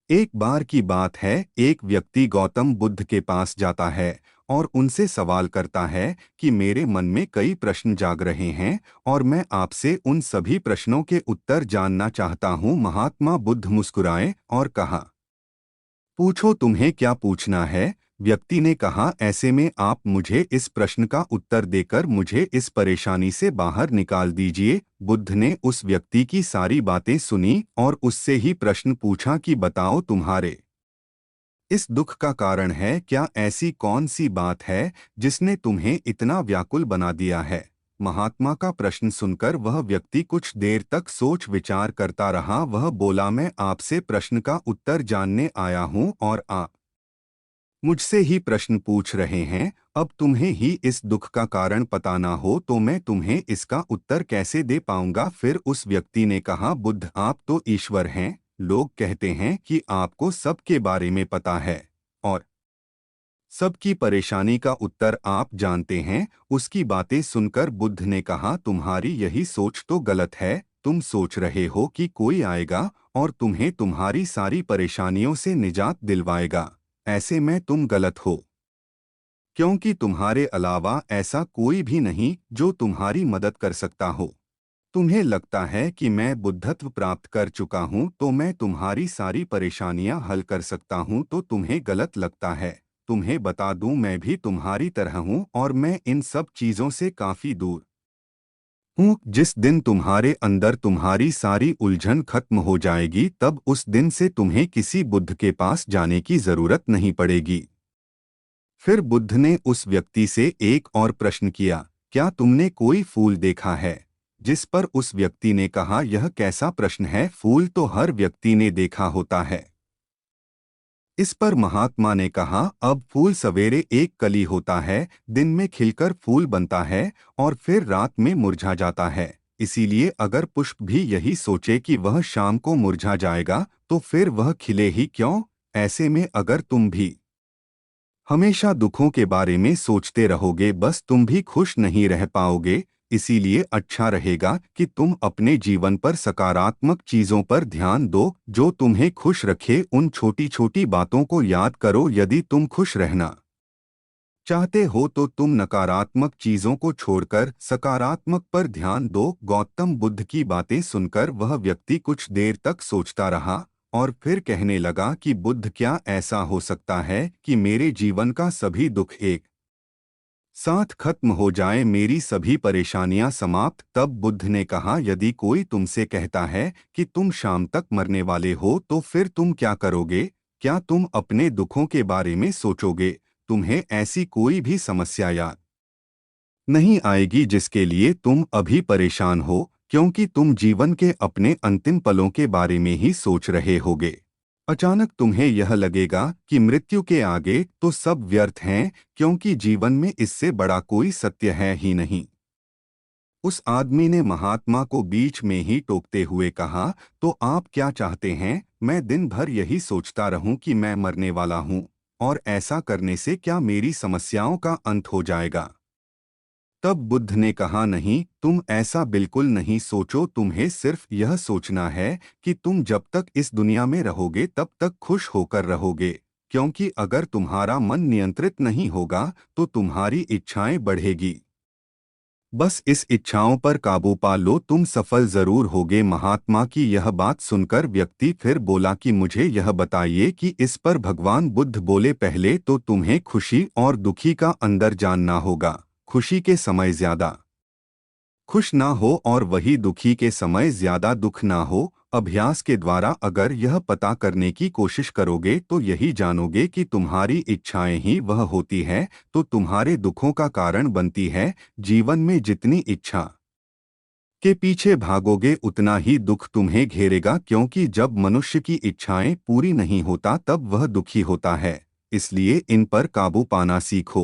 एक बार की बात है, एक व्यक्ति गौतम बुद्ध के पास जाता है और उनसे सवाल करता है कि मेरे मन में कई प्रश्न जाग रहे हैं और मैं आपसे उन सभी प्रश्नों के उत्तर जानना चाहता हूँ। महात्मा बुद्ध मुस्कुराए और कहा, पूछो, तुम्हें क्या पूछना है। व्यक्ति ने कहा, ऐसे में आप मुझे इस प्रश्न का उत्तर देकर मुझे इस परेशानी से बाहर निकाल दीजिए। बुद्ध ने उस व्यक्ति की सारी बातें सुनी और उससे ही प्रश्न पूछा कि बताओ, तुम्हारे इस दुख का कारण है क्या? ऐसी कौन सी बात है जिसने तुम्हें इतना व्याकुल बना दिया है? महात्मा का प्रश्न सुनकर वह व्यक्ति कुछ देर तक सोच विचार करता रहा। वह बोला, मैं आपसे प्रश्न का उत्तर जानने आया हूँ और आप मुझसे ही प्रश्न पूछ रहे हैं। अब तुम्हें ही इस दुख का कारण पता ना हो तो मैं तुम्हें इसका उत्तर कैसे दे पाऊंगा? फिर उस व्यक्ति ने कहा, बुद्ध, आप तो ईश्वर हैं। लोग कहते हैं कि आपको सबके बारे में पता है और सबकी परेशानी का उत्तर आप जानते हैं। उसकी बातें सुनकर बुद्ध ने कहा, तुम्हारी यही सोच तो गलत है। तुम सोच रहे हो कि कोई आएगा और तुम्हें तुम्हारी सारी परेशानियों से निजात दिलवाएगा। ऐसे में तुम गलत हो, क्योंकि तुम्हारे अलावा ऐसा कोई भी नहीं जो तुम्हारी मदद कर सकता हो। तुम्हें लगता है कि मैं बुद्धत्व प्राप्त कर चुका हूँ तो मैं तुम्हारी सारी परेशानियां हल कर सकता हूँ, तो तुम्हें गलत लगता है। तुम्हें बता दूं, मैं भी तुम्हारी तरह हूँ और मैं इन सब चीजों से काफी दूर हूँ। जिस दिन तुम्हारे अंदर तुम्हारी सारी उलझन खत्म हो जाएगी, तब उस दिन से तुम्हें किसी बुद्ध के पास जाने की जरूरत नहीं पड़ेगी। फिर बुद्ध ने उस व्यक्ति से एक और प्रश्न किया, क्या तुमने कोई फूल देखा है? जिस पर उस व्यक्ति ने कहा, यह कैसा प्रश्न है, फूल तो हर व्यक्ति ने देखा होता है। इस पर महात्मा ने कहा, अब फूल सवेरे एक कली होता है, दिन में खिलकर फूल बनता है और फिर रात में मुरझा जाता है। इसीलिए अगर पुष्प भी यही सोचे कि वह शाम को मुरझा जाएगा तो फिर वह खिले ही क्यों? ऐसे में अगर तुम भी हमेशा दुखों के बारे में सोचते रहोगे, बस तुम भी खुश नहीं रह पाओगे। इसीलिए अच्छा रहेगा कि तुम अपने जीवन पर सकारात्मक चीजों पर ध्यान दो जो तुम्हें खुश रखे। उन छोटी छोटी बातों को याद करो। यदि तुम खुश रहना चाहते हो तो तुम नकारात्मक चीजों को छोड़कर सकारात्मक पर ध्यान दो। गौतम बुद्ध की बातें सुनकर वह व्यक्ति कुछ देर तक सोचता रहा और फिर कहने लगा कि बुद्ध, क्या ऐसा हो सकता है कि मेरे जीवन का सभी दुख एक साथ खत्म हो जाए, मेरी सभी परेशानियां समाप्त? तब बुद्ध ने कहा, यदि कोई तुमसे कहता है कि तुम शाम तक मरने वाले हो तो फिर तुम क्या करोगे? क्या तुम अपने दुखों के बारे में सोचोगे? तुम्हें ऐसी कोई भी समस्या याद नहीं आएगी जिसके लिए तुम अभी परेशान हो, क्योंकि तुम जीवन के अपने अंतिम पलों के बारे में ही सोच रहे होगे। अचानक तुम्हें यह लगेगा कि मृत्यु के आगे तो सब व्यर्थ हैं, क्योंकि जीवन में इससे बड़ा कोई सत्य है ही नहीं। उस आदमी ने महात्मा को बीच में ही टोकते हुए कहा, तो आप क्या चाहते हैं? मैं दिन भर यही सोचता रहूं कि मैं मरने वाला हूं, और ऐसा करने से क्या मेरी समस्याओं का अंत हो जाएगा? तब बुद्ध ने कहा, नहीं, तुम ऐसा बिल्कुल नहीं सोचो। तुम्हें सिर्फ यह सोचना है कि तुम जब तक इस दुनिया में रहोगे तब तक खुश होकर रहोगे, क्योंकि अगर तुम्हारा मन नियंत्रित नहीं होगा तो तुम्हारी इच्छाएं बढ़ेगी। बस इस इच्छाओं पर काबू पा लो, तुम सफल जरूर होगे। महात्मा की यह बात सुनकर व्यक्ति फिर बोला कि मुझे यह बताइए कि इस पर भगवान बुद्ध बोले, पहले तो तुम्हें खुशी और दुखी का अंदर जानना होगा। खुशी के समय ज्यादा खुश ना हो और वही दुखी के समय ज्यादा दुख ना हो। अभ्यास के द्वारा अगर यह पता करने की कोशिश करोगे तो यही जानोगे कि तुम्हारी इच्छाएं ही वह होती है तो तुम्हारे दुखों का कारण बनती है। जीवन में जितनी इच्छा के पीछे भागोगे उतना ही दुख तुम्हें घेरेगा, क्योंकि जब मनुष्य की इच्छाएं पूरी नहीं होता तब वह दुखी होता है। इसलिए इन पर काबू पाना सीखो।